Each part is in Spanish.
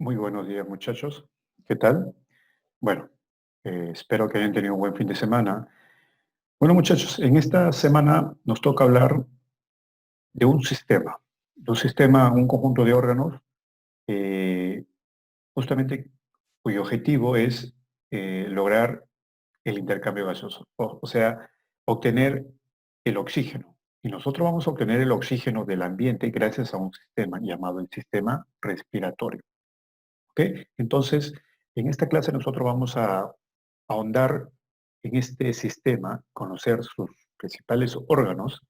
Muy buenos días, muchachos. ¿Qué tal? Bueno, espero que hayan tenido un buen fin de semana. Bueno, muchachos, en esta semana nos toca hablar de un sistema, un conjunto de órganos, eh, justamente cuyo objetivo es lograr el intercambio gaseoso, o sea, obtener el oxígeno. Y nosotros vamos a obtener el oxígeno del ambiente gracias a un sistema llamado el sistema respiratorio. ¿Ok? Entonces, en esta clase nosotros vamos a ahondar en este sistema, conocer sus principales órganos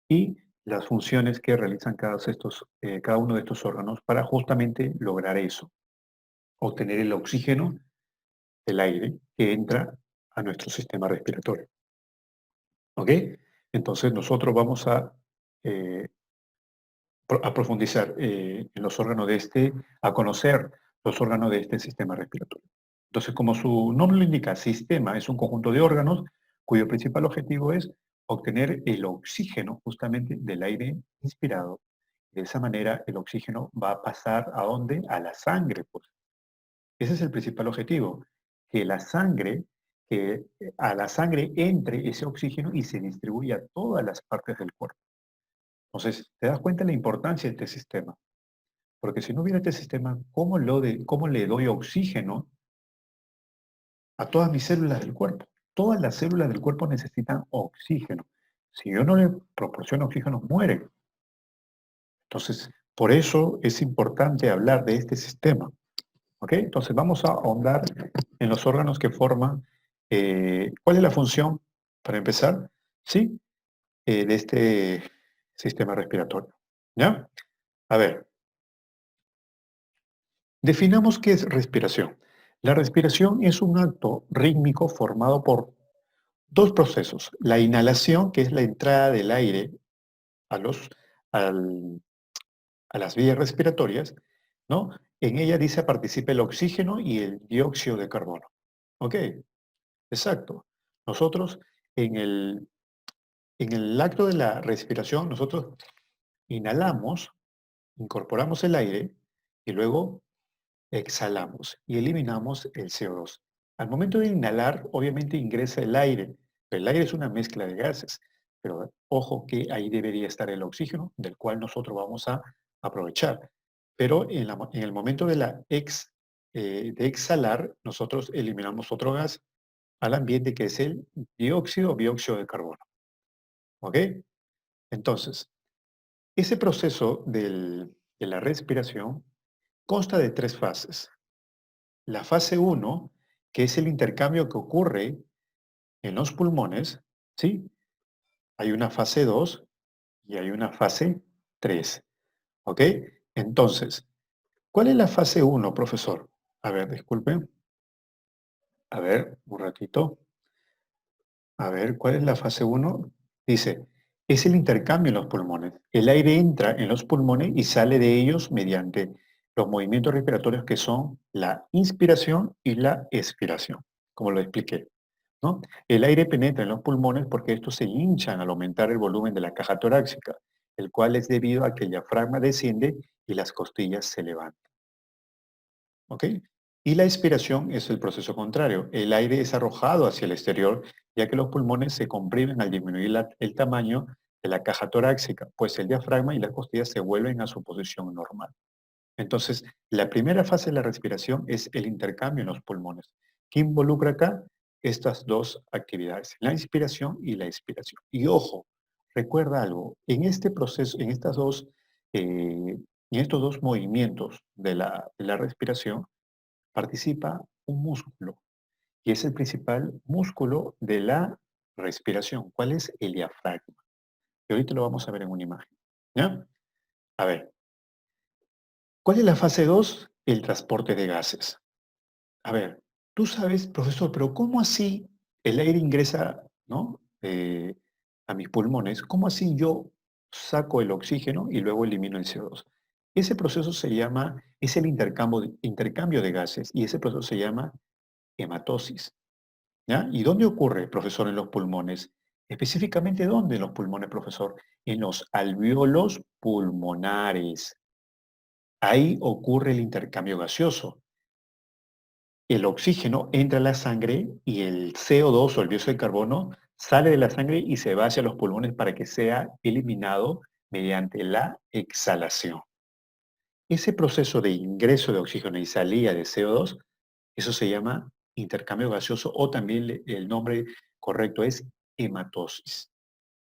y las funciones que realizan cada uno de estos órganos para justamente lograr eso, obtener el oxígeno del aire que entra a nuestro sistema respiratorio. ¿Ok? Entonces nosotros vamos eh, a profundizar en los órganos a conocer los órganos de este sistema respiratorio. Entonces, como su nombre lo indica, sistema es un conjunto de órganos cuyo principal objetivo es obtener el oxígeno justamente del aire inspirado. De esa manera, el oxígeno va a pasar ¿a dónde? A la sangre, pues. Ese es el principal objetivo, que a la sangre entre ese oxígeno y se distribuya a todas las partes del cuerpo. Entonces, te das cuenta de la importancia de este sistema. Porque si no hubiera este sistema, ¿cómo le doy oxígeno a todas mis células del cuerpo? Todas las células del cuerpo necesitan oxígeno. Si yo no le proporciono oxígeno, mueren. Entonces, por eso es importante hablar de este sistema. ¿Ok? Entonces, vamos a ahondar en los órganos que forman. ¿Cuál es la función, para empezar? ¿Sí? De este sistema respiratorio. ¿Ya? A ver, definamos qué es respiración. La respiración es un acto rítmico formado por dos procesos. La inhalación, que es la entrada del aire a, los, al- a las vías respiratorias, ¿no? En ella dice participa el oxígeno y el dióxido de carbono. ¿Ok? Exacto. Nosotros en el acto de la respiración, nosotros inhalamos, incorporamos el aire y luego exhalamos y eliminamos el CO2. Al momento de inhalar, obviamente ingresa el aire, pero el aire es una mezcla de gases. Pero ojo que ahí debería estar el oxígeno, del cual nosotros vamos a aprovechar. Pero en el momento de exhalar, nosotros eliminamos otro gas al ambiente que es el dióxido de carbono. ¿Ok? Entonces, ese proceso de la respiración consta de tres fases. La fase uno, que es el intercambio que ocurre en los pulmones, ¿sí? Hay una fase 2 y hay una fase 3, ¿ok? Entonces, ¿cuál es la fase uno, profesor? A ver, disculpen. A ver, un ratito. A ver, ¿cuál es la fase uno? Dice, es el intercambio en los pulmones. El aire entra en los pulmones y sale de ellos mediante los movimientos respiratorios que son la inspiración y la expiración, como lo expliqué, ¿no? El aire penetra en los pulmones porque estos se hinchan al aumentar el volumen de la caja torácica, el cual es debido a que el diafragma desciende y las costillas se levantan. ¿Ok? Y la expiración es el proceso contrario. El aire es arrojado hacia el exterior, ya que los pulmones se comprimen al disminuir el tamaño de la caja torácica, pues el diafragma y las costillas se vuelven a su posición normal. Entonces, la primera fase de la respiración es el intercambio en los pulmones. ¿Qué involucra acá? Estas dos actividades, la inspiración y la expiración. Y ojo, recuerda algo, en este proceso, en estos dos movimientos de la respiración, participa un músculo y es el principal músculo de la respiración. ¿Cuál es? El diafragma. Y ahorita lo vamos a ver en una imagen. ¿Ya? A ver, ¿cuál es la fase 2? El transporte de gases. A ver, tú sabes, profesor, pero ¿cómo así el aire ingresa, ¿no? A mis pulmones? ¿Cómo así yo saco el oxígeno y luego elimino el CO2? Ese proceso es el intercambio de gases y ese proceso se llama hematosis. ¿Ya? ¿Y dónde ocurre, profesor, en los pulmones? Específicamente, ¿dónde en los pulmones, profesor? En los alvéolos pulmonares. Ahí ocurre el intercambio gaseoso. El oxígeno entra a la sangre y el CO2 o el dióxido de carbono sale de la sangre y se va hacia los pulmones para que sea eliminado mediante la exhalación. Ese proceso de ingreso de oxígeno y salida de CO2, eso se llama intercambio gaseoso o también el nombre correcto es hematosis.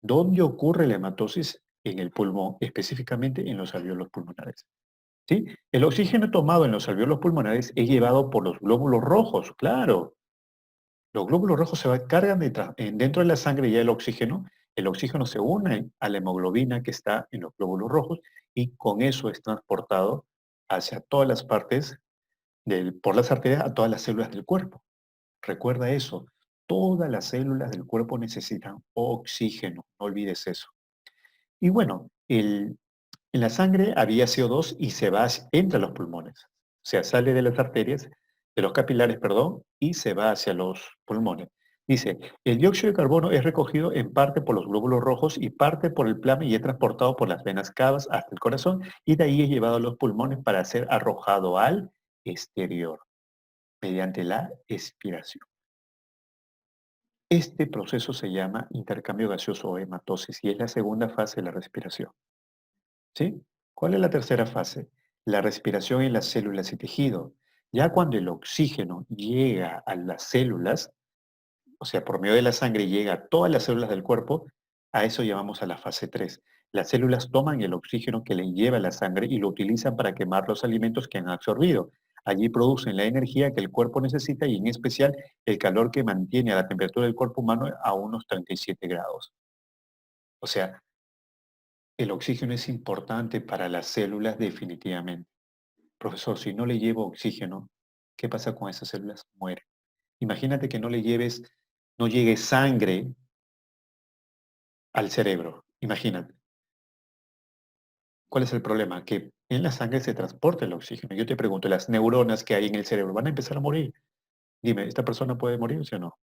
¿Dónde ocurre la hematosis? En el pulmón, específicamente en los alvéolos pulmonares. ¿Sí? El oxígeno tomado en los alvéolos pulmonares es llevado por los glóbulos rojos, claro. Los glóbulos rojos cargan dentro de la sangre ya el oxígeno se une a la hemoglobina que está en los glóbulos rojos y con eso es transportado hacia todas las partes por las arterias a todas las células del cuerpo. Recuerda eso, todas las células del cuerpo necesitan oxígeno, no olvides eso. Y bueno, en la sangre había CO2 y se va entra a los pulmones. O sea, sale de las arterias, de los capilares, perdón, y se va hacia los pulmones. Dice, el dióxido de carbono es recogido en parte por los glóbulos rojos y parte por el plasma y es transportado por las venas cavas hasta el corazón y de ahí es llevado a los pulmones para ser arrojado al exterior mediante la expiración. Este proceso se llama intercambio gaseoso o hematosis y es la segunda fase de la respiración. ¿Sí? ¿Cuál es la tercera fase? La respiración en las células y tejido. Ya cuando el oxígeno llega a las células, o sea, por medio de la sangre llega a todas las células del cuerpo, a eso llamamos a la fase 3. Las células toman el oxígeno que le lleva la sangre y lo utilizan para quemar los alimentos que han absorbido. Allí producen la energía que el cuerpo necesita y en especial el calor que mantiene a la temperatura del cuerpo humano a unos 37 grados. O sea, el oxígeno es importante para las células definitivamente. Profesor, si no le llevo oxígeno, ¿qué pasa con esas células? Mueren. Imagínate que no llegue sangre al cerebro. Imagínate. ¿Cuál es el problema? Que en la sangre se transporta el oxígeno. Yo te pregunto, ¿las neuronas que hay en el cerebro van a empezar a morir? Dime, ¿esta persona puede morir, sí o no?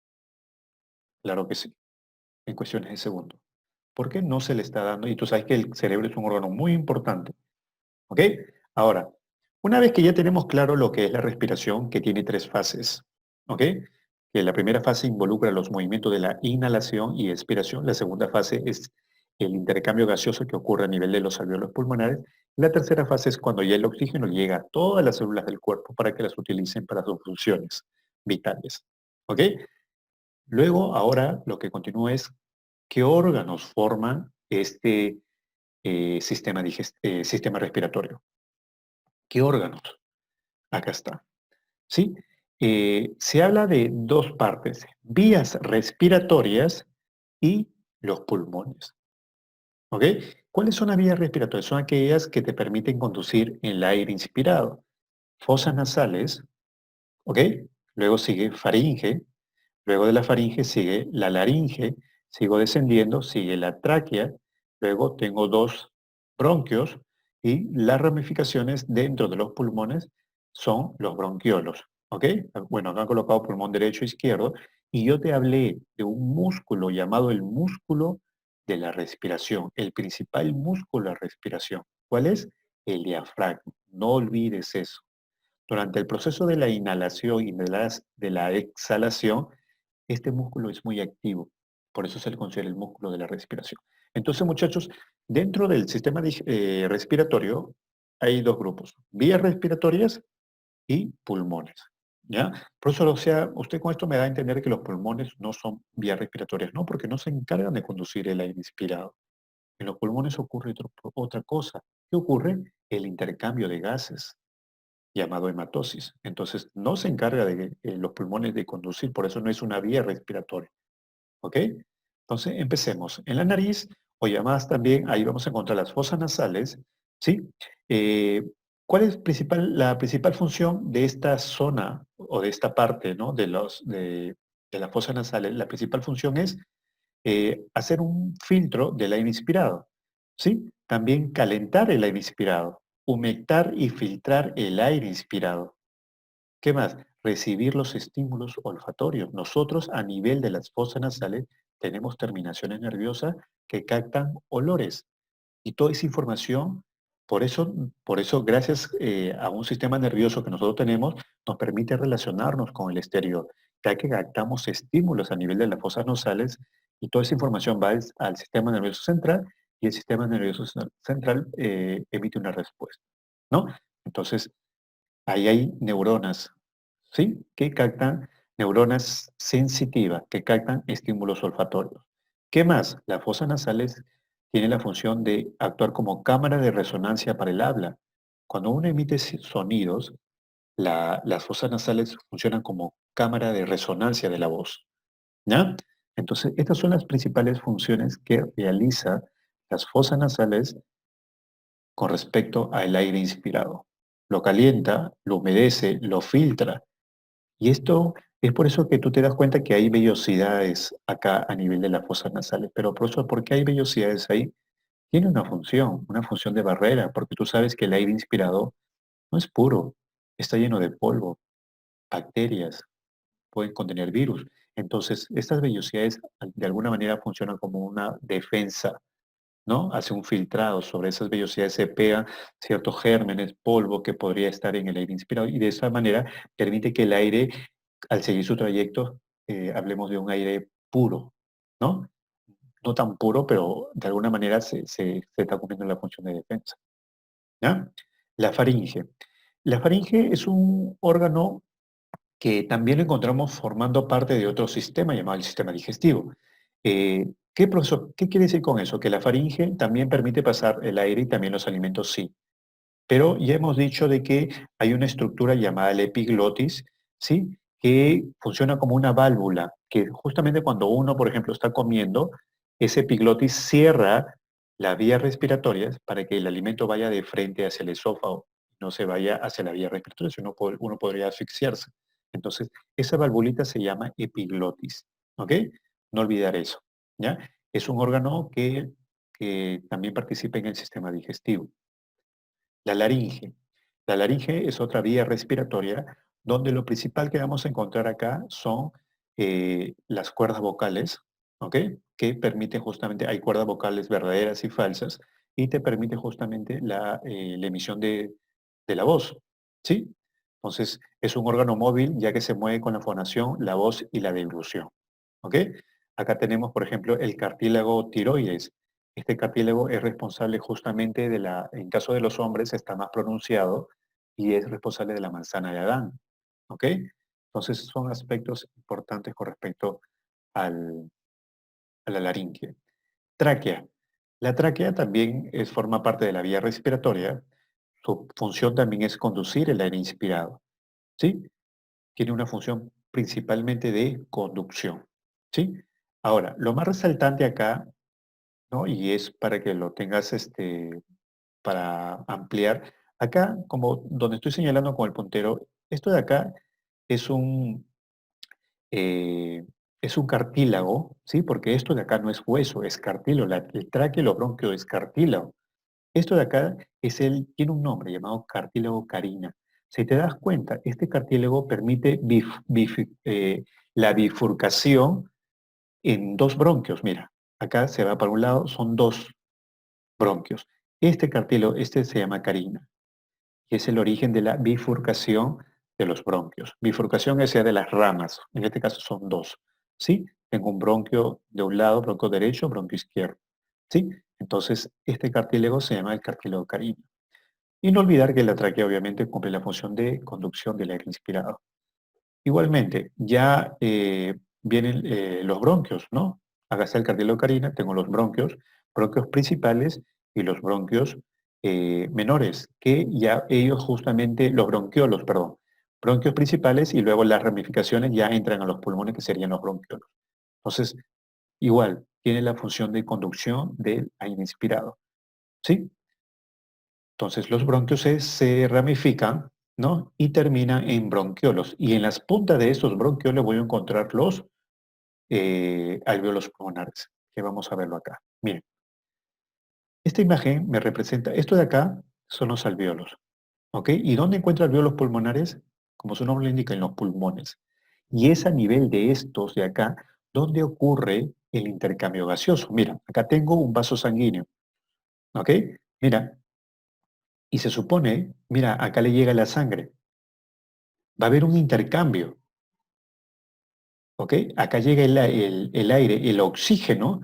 Claro que sí, en cuestiones de segundos. ¿Por qué no se le está dando? Y tú sabes que el cerebro es un órgano muy importante. ¿Ok? Ahora, una vez que ya tenemos claro lo que es la respiración, que tiene tres fases, ¿ok? Que la primera fase involucra los movimientos de la inhalación y expiración, la segunda fase es el intercambio gaseoso que ocurre a nivel de los alvéolos pulmonares, la tercera fase es cuando ya el oxígeno llega a todas las células del cuerpo para que las utilicen para sus funciones vitales, ¿ok? Luego, ahora, lo que continúa es qué órganos forman este sistema respiratorio. ¿Qué órganos? Acá está. ¿Sí? Se habla de dos partes, vías respiratorias y los pulmones. ¿Ok? ¿Cuáles son las vías respiratorias? Son aquellas que te permiten conducir el aire inspirado. Fosas nasales, ¿ok? Luego sigue faringe, luego de la faringe sigue la laringe, sigo descendiendo, sigue la tráquea, luego tengo dos bronquios y las ramificaciones dentro de los pulmones son los bronquiolos. ¿Ok? Bueno, acá han colocado pulmón derecho e izquierdo y yo te hablé de un músculo llamado el músculo de la respiración, el principal músculo de la respiración. ¿Cuál es? El diafragma. No olvides eso. Durante el proceso de la inhalación y de la exhalación, este músculo es muy activo. Por eso se le considera el músculo de la respiración. Entonces, muchachos, dentro del sistema respiratorio hay dos grupos, vías respiratorias y pulmones. ¿Ya? Profesor, o sea, usted con esto me da a entender que los pulmones no son vías respiratorias, no, porque no se encargan de conducir el aire inspirado. En los pulmones ocurre otra cosa. ¿Qué ocurre? El intercambio de gases llamado hematosis. Entonces, no se encarga de los pulmones de conducir, por eso no es una vía respiratoria. ¿Ok? Entonces, empecemos. En la nariz, o llamadas también, ahí vamos a encontrar las fosas nasales, ¿sí? Eh, ¿Cuál es la principal función de esta zona o de esta parte, ¿no? De las fosas nasales? La principal función es hacer un filtro del aire inspirado, ¿sí? También calentar el aire inspirado, humectar y filtrar el aire inspirado. ¿Qué más? Recibir los estímulos olfatorios. Nosotros a nivel de las fosas nasales tenemos terminaciones nerviosas que captan olores y toda esa información Por eso gracias a un sistema nervioso que nosotros tenemos, nos permite relacionarnos con el exterior, ya que captamos estímulos a nivel de las fosas nasales y toda esa información va al sistema nervioso central y el sistema nervioso central emite una respuesta, ¿no? Entonces, ahí hay neuronas, ¿sí? Que captan neuronas sensitivas, que captan estímulos olfatorios. ¿Qué más? Las fosas nasales tienen la función de actuar como cámara de resonancia para el habla. Cuando uno emite sonidos, las fosas nasales funcionan como cámara de resonancia de la voz, ¿ya? Entonces, estas son las principales funciones que realiza las fosas nasales con respecto al aire inspirado. Lo calienta, lo humedece, lo filtra. Y esto es por eso que tú te das cuenta que hay vellosidades acá a nivel de las fosas nasales. Pero por eso, ¿por qué hay vellosidades ahí? Tiene una función de barrera, porque tú sabes que el aire inspirado no es puro, está lleno de polvo, bacterias, pueden contener virus. Entonces, estas vellosidades de alguna manera funcionan como una defensa, ¿no? Hace un filtrado, sobre esas vellosidades se pegan ciertos gérmenes, polvo que podría estar en el aire inspirado y de esa manera permite que el aire, al seguir su trayecto, hablemos de un aire puro, ¿no? No tan puro, pero de alguna manera se está cumpliendo la función de defensa, ¿ya? La faringe. La faringe es un órgano que también lo encontramos formando parte de otro sistema llamado el sistema digestivo. ¿Qué, profesor, qué quiere decir con eso? Que la faringe también permite pasar el aire y también los alimentos sí. Pero ya hemos dicho de que hay una estructura llamada la epiglotis, ¿sí? Que funciona como una válvula, que justamente cuando uno, por ejemplo, está comiendo, ese epiglotis cierra las vías respiratorias para que el alimento vaya de frente hacia el esófago, no se vaya hacia la vía respiratoria, si no uno podría asfixiarse. Entonces, esa valvulita se llama epiglotis, ¿ok? No olvidar eso, ¿ya? Es un órgano que también participa en el sistema digestivo. La laringe. La laringe es otra vía respiratoria donde lo principal que vamos a encontrar acá son las cuerdas vocales, ¿ok? Que permiten justamente, hay cuerdas vocales verdaderas y falsas, y te permite justamente la emisión de la voz, ¿sí? Entonces, es un órgano móvil ya que se mueve con la fonación, la voz y la deglución, ¿ok? Acá tenemos, por ejemplo, el cartílago tiroides. Este cartílago es responsable justamente en caso de los hombres está más pronunciado y es responsable de la manzana de Adán. ¿Ok? Entonces son aspectos importantes con respecto al, a la laringe. Tráquea. La tráquea también forma parte de la vía respiratoria. Su función también es conducir el aire inspirado. ¿Sí? Tiene una función principalmente de conducción. ¿Sí? Ahora, lo más resaltante acá, ¿no? Y es para que lo tengas para ampliar. Acá, como donde estoy señalando con el puntero, esto de acá es eh, es un cartílago, ¿sí? Porque esto de acá no es hueso, es cartílago. El tráqueo bronquio es cartílago. Esto de acá tiene un nombre llamado cartílago carina. Si te das cuenta, este cartílago permite la bifurcación en dos bronquios. Mira, acá se va para un lado, son dos bronquios. Este cartílago, este se llama carina, y es el origen de la bifurcación de los bronquios. Bifurcación es de las ramas, en este caso son dos, ¿sí? Tengo un bronquio de un lado, bronquio derecho, bronquio izquierdo, ¿sí? Entonces, este cartílago se llama el cartílago carina. Y no olvidar que la tráquea obviamente cumple la función de conducción del aire inspirado. Igualmente, ya vienen los bronquios, ¿no? Hágase el cartílago carina, tengo los bronquios, bronquios principales y los bronquios menores, que ya ellos justamente, los bronquiolos, perdón, bronquios principales y luego las ramificaciones ya entran a los pulmones, que serían los bronquiolos. Entonces, igual, tiene la función de conducción del aire inspirado, ¿sí? Entonces los bronquios se ramifican, ¿no? Y terminan en bronquiolos. Y en las puntas de estos bronquiolos voy a encontrar los alvéolos pulmonares, que vamos a verlo acá. Miren, esta imagen me representa, esto de acá son los alvéolos, ¿ok? ¿Y dónde encuentro alvéolos pulmonares? Como su nombre lo indica, en los pulmones. Y es a nivel de estos de acá donde ocurre el intercambio gaseoso. Mira, acá tengo un vaso sanguíneo, ¿ok? Mira, Y se supone, mira, acá le llega la sangre, va a haber un intercambio, ¿ok? Acá llega el aire, el oxígeno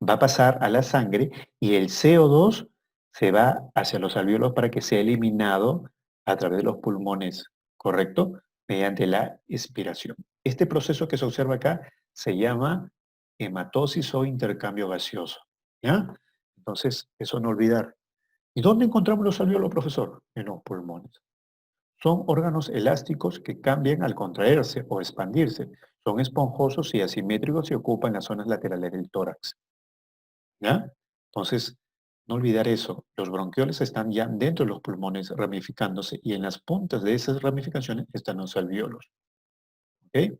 va a pasar a la sangre y el CO2 se va hacia los alvéolos para que sea eliminado a través de los pulmones, ¿correcto? Mediante la expiración. Este proceso que se observa acá se llama hematosis o intercambio gaseoso, ¿ya? Entonces, eso no olvidar. ¿Y dónde encontramos los alvéolos, profesor? En los pulmones. Son órganos elásticos que cambian al contraerse o expandirse. Son esponjosos y asimétricos y ocupan las zonas laterales del tórax. ¿Ya? Entonces, no olvidar eso. Los bronquioles están ya dentro de los pulmones ramificándose y en las puntas de esas ramificaciones están los alvéolos. ¿Ok?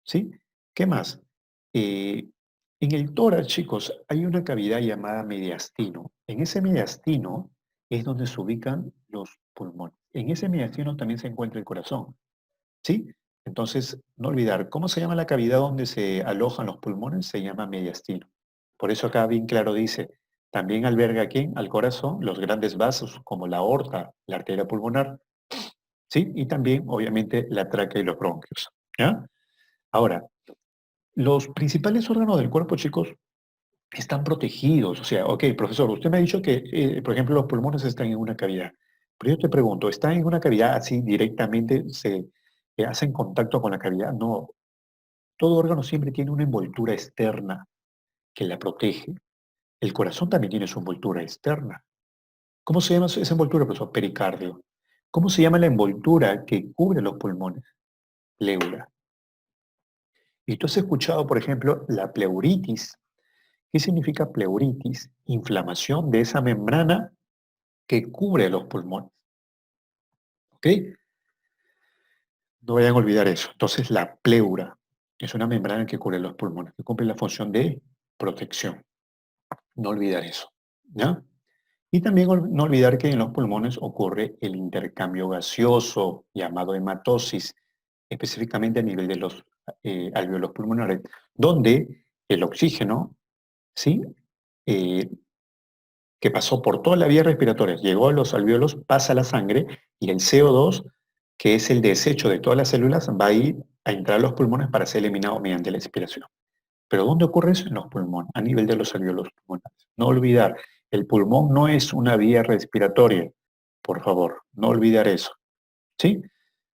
¿Sí? ¿Qué más? Eh, en el tórax, chicos, hay una cavidad llamada mediastino. En ese mediastino es donde se ubican los pulmones. En ese mediastino también se encuentra el corazón. ¿Sí? Entonces, no olvidar, ¿cómo se llama la cavidad donde se alojan los pulmones? Se llama mediastino. Por eso acá bien claro dice, también alberga aquí al corazón los grandes vasos como la aorta, la arteria pulmonar, ¿sí? Y también, obviamente, la tráquea y los bronquios. ¿Ya? Ahora, los principales órganos del cuerpo, chicos, están protegidos. O sea, ok, profesor, usted me ha dicho que, por ejemplo, los pulmones están en una cavidad. Pero yo te pregunto, ¿están en una cavidad así directamente, se hacen contacto con la cavidad? No, todo órgano siempre tiene una envoltura externa que la protege. El corazón también tiene su envoltura externa. ¿Cómo se llama esa envoltura, profesor? Pericardio. ¿Cómo se llama la envoltura que cubre los pulmones? Pleura. Y tú has escuchado, por ejemplo, la pleuritis. ¿Qué significa pleuritis? Inflamación de esa membrana que cubre los pulmones. ¿Ok? No vayan a olvidar eso. Entonces, la pleura es una membrana que cubre los pulmones, que cumple la función de protección. No olvidar eso. ¿Ya? Y también no olvidar que en los pulmones ocurre el intercambio gaseoso, llamado hematosis, específicamente a nivel de los alvéolos pulmonares, donde el oxígeno, ¿sí? Eh, que pasó por toda la vía respiratoria, llegó a los alvéolos, pasa a la sangre y el CO2, que es el desecho de todas las células, va a ir a entrar a los pulmones para ser eliminado mediante la expiración. Pero ¿dónde ocurre eso? En los pulmones, a nivel de los alvéolos pulmonares. No olvidar, el pulmón no es una vía respiratoria, por favor, no olvidar eso. ¿Sí?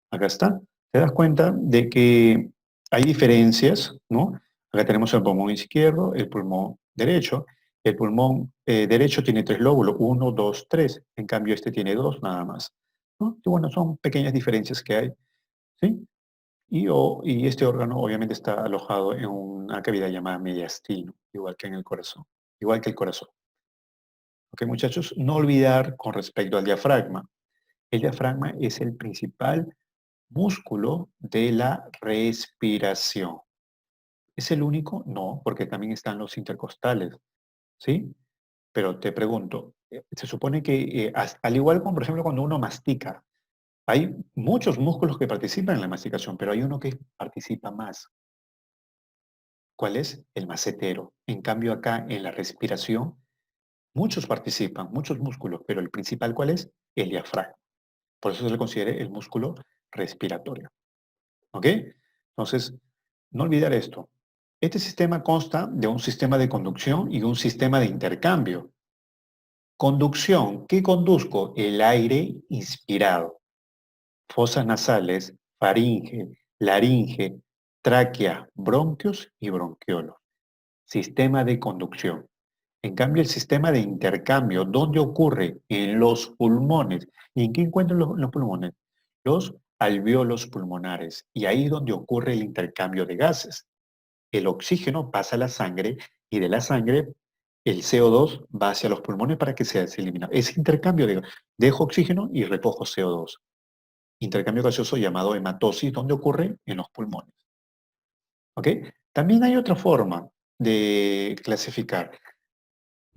Acá está. Te das cuenta de que hay diferencias, ¿no? Acá tenemos el pulmón izquierdo, el pulmón derecho. El pulmón derecho tiene tres lóbulos, uno, dos, tres. En cambio, este tiene dos nada más. ¿No? Y bueno, son pequeñas diferencias que hay, ¿sí? Y este órgano obviamente está alojado en una cavidad llamada mediastino, igual que en el corazón, igual que el corazón. ¿Ok, muchachos? No olvidar con respecto al diafragma. El diafragma es el principal músculo de la respiración. ¿Es el único? No, porque también están los intercostales, ¿sí? Pero te pregunto, se supone que al igual como por ejemplo cuando uno mastica, hay muchos músculos que participan en la masticación, pero hay uno que participa más. ¿Cuál es? El macetero. En cambio acá en la respiración, muchos participan, muchos músculos, pero el principal ¿cuál es? El diafragma. Por eso se le considera el músculo respiratorio. ¿Ok? Entonces, no olvidar esto. Este sistema consta de un sistema de conducción y un sistema de intercambio. Conducción, ¿qué conduzco? El aire inspirado. Fosas nasales, faringe, laringe, tráquea, bronquios y bronquiolos. Sistema de conducción. En cambio, el sistema de intercambio, ¿dónde ocurre? En los pulmones. ¿Y en qué encuentran los pulmones? Los alvéolos pulmonares. Y ahí es donde ocurre el intercambio de gases. El oxígeno pasa a la sangre y de la sangre el CO2 va hacia los pulmones para que sea eliminado. Ese intercambio de dejo oxígeno y recojo CO2. Intercambio gaseoso llamado hematosis, ¿dónde ocurre? En los pulmones. ¿Ok? También hay otra forma de clasificar.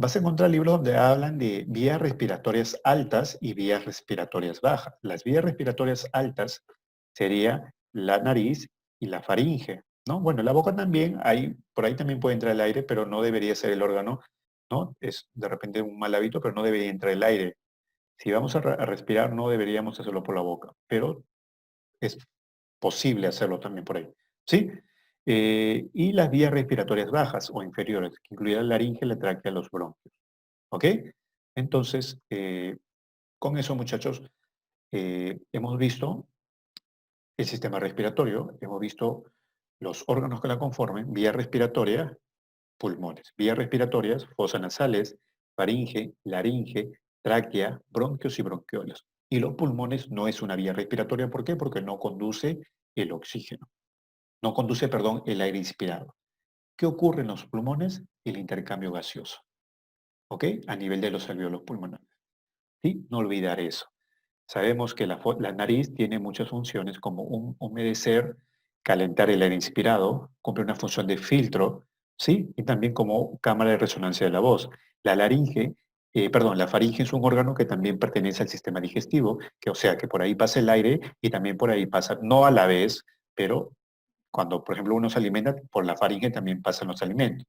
Vas a encontrar libros donde hablan de vías respiratorias altas y vías respiratorias bajas. Las vías respiratorias altas sería la nariz y la faringe, ¿no? Bueno, la boca también, por ahí también puede entrar el aire, pero no debería ser el órgano, ¿no? Es de repente un mal hábito, pero no debería entrar el aire. Si vamos a respirar, no deberíamos hacerlo por la boca, pero es posible hacerlo también por ahí, ¿sí? Y las vías respiratorias bajas o inferiores, que incluyen la laringe, la tráquea, los bronquios, ¿ok? Entonces, con eso, muchachos, hemos visto el sistema respiratorio, hemos visto los órganos que la conformen, vía respiratoria, pulmones, vías respiratorias, fosas nasales, faringe, laringe, tráquea, bronquios y bronquiolos. Y los pulmones no es una vía respiratoria, ¿por qué? Porque no conduce el oxígeno, no conduce, perdón, el aire inspirado. ¿Qué ocurre en los pulmones? El intercambio gaseoso, ¿ok? A nivel de los alvéolos pulmonares. ¿Sí? No olvidar eso. Sabemos que la nariz tiene muchas funciones como humedecer, calentar el aire inspirado, cumple una función de filtro, ¿sí? Y también como cámara de resonancia de la voz. La laringe, perdón, la faringe es un órgano que también pertenece al sistema digestivo, que o sea que por ahí pasa el aire y también por ahí pasa, no a la vez, pero cuando, por ejemplo, uno se alimenta, por la faringe también pasan los alimentos.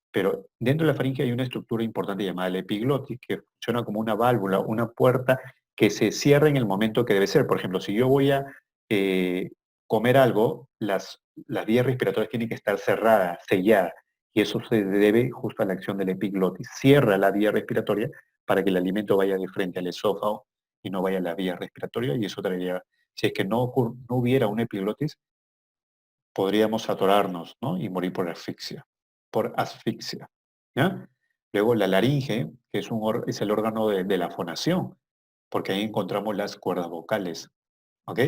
Pero dentro de la faringe hay una estructura importante llamada la epiglotis, que funciona como una válvula, una puerta que se cierra en el momento que debe ser. Por ejemplo, si yo voy a eh, comer algo, las vías respiratorias tienen que estar cerradas, selladas, y eso se debe justo a la acción de la epiglotis. Cierra la vía respiratoria para que el alimento vaya de frente al esófago y no vaya a la vía respiratoria, y eso traería, si es que no hubiera una epiglotis, podríamos atorarnos, ¿no? Y morir por asfixia, ¿ya? Luego la laringe, que es el órgano de la fonación, porque ahí encontramos las cuerdas vocales, ¿ok?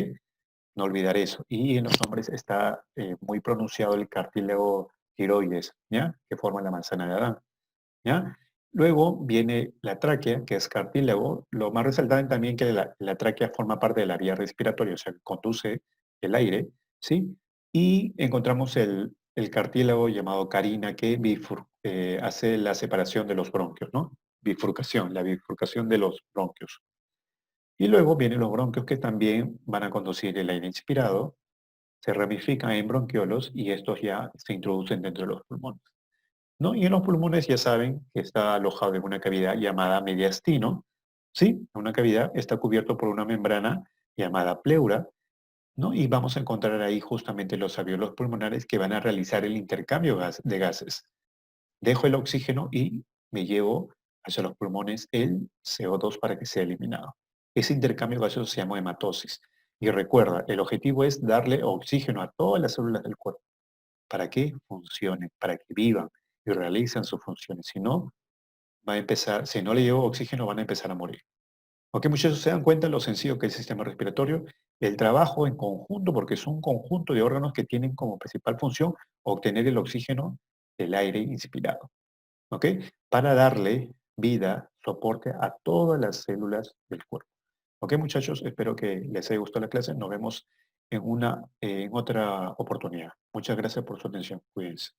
No olvidar eso. Y en los hombres está muy pronunciado el cartílago tiroides, ¿ya? Que forma la manzana de Adán, ¿ya? Luego viene la tráquea, que es cartílago. Lo más resaltante también que la tráquea forma parte de la vía respiratoria, o sea, que conduce el aire, ¿sí? Y encontramos el cartílago llamado carina que hace la separación de los bronquios, ¿no? Bifurcación, la bifurcación de los bronquios. Y luego vienen los bronquios que también van a conducir el aire inspirado, se ramifican en bronquiolos y estos ya se introducen dentro de los pulmones, ¿no? Y en los pulmones ya saben que está alojado en una cavidad llamada mediastino, ¿sí? Una cavidad está cubierto por una membrana llamada pleura, ¿no? Y vamos a encontrar ahí justamente los alvéolos pulmonares que van a realizar el intercambio de gases. Dejo el oxígeno y me llevo hacia los pulmones el CO2 para que sea eliminado. Ese intercambio gaseoso se llama hematosis. Y recuerda, el objetivo es darle oxígeno a todas las células del cuerpo para que funcionen, para que vivan y realicen sus funciones. Si no, si no le llevo oxígeno, van a empezar a morir. Ok, muchachos, se dan cuenta lo sencillo que es el sistema respiratorio, el trabajo en conjunto, porque es un conjunto de órganos que tienen como principal función obtener el oxígeno del aire inspirado, ¿ok? Para darle vida, soporte a todas las células del cuerpo. Ok, muchachos, espero que les haya gustado la clase. Nos vemos en otra oportunidad. Muchas gracias por su atención. Cuídense.